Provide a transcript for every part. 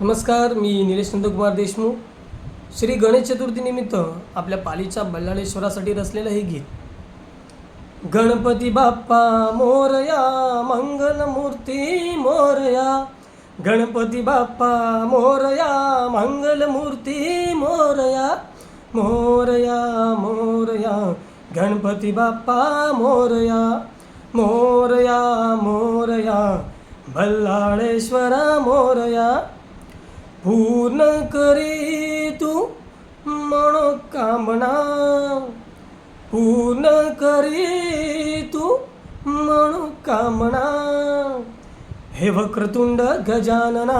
नमस्कार, मी निलेश नंदकुमार देशमुख. श्री गणेश चतुर्थीनिमित्त आपल्या पालीच्या बल्लाळेश्वरासाठी रचलेलं हे गीत. गणपती बाप्पा मोरया, मंगलमूर्ती मोरया. गणपती बाप्पा मोरया, मंगलमूर्ती मोरया. मोरया मोरया, गणपती बाप्पा मोरया. मोरया मोरया, बल्लाळेश्वरा मोरया. पूर्ण करी तू मनोकामना, पूर्ण करी तू मनोकामना. हे वक्रतुंड गजानना,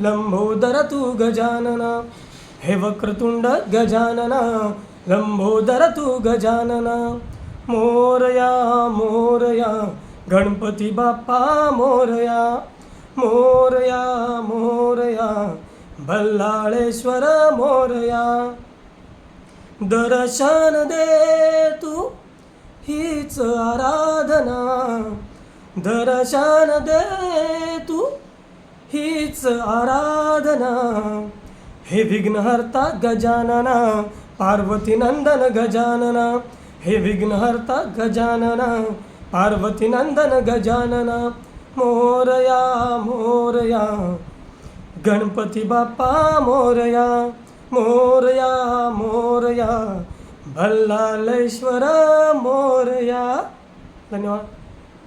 लंबोदर तू गजानना. हे वक्रतुंड गजानना, लंबोदर तू गजानना. मोरया मोरया, गणपती बाप्पा मोरया. मोरया मोरया, बल्लाळेश्वर मोरया. दर्शन दे तू हीच आराधना. दर्शन दे तू हीच आराधना. हे विघ्नहर्ता गजानना, पार्वती नंदन गजानना. हे विघ्नहर्ता गजानना, पार्वती नंदन गजानना. मोरया मोरया, गणपती बाप्पा मोरया. मोरया मोरया, बल्लाळेश्वर मोरया. धन्यवाद.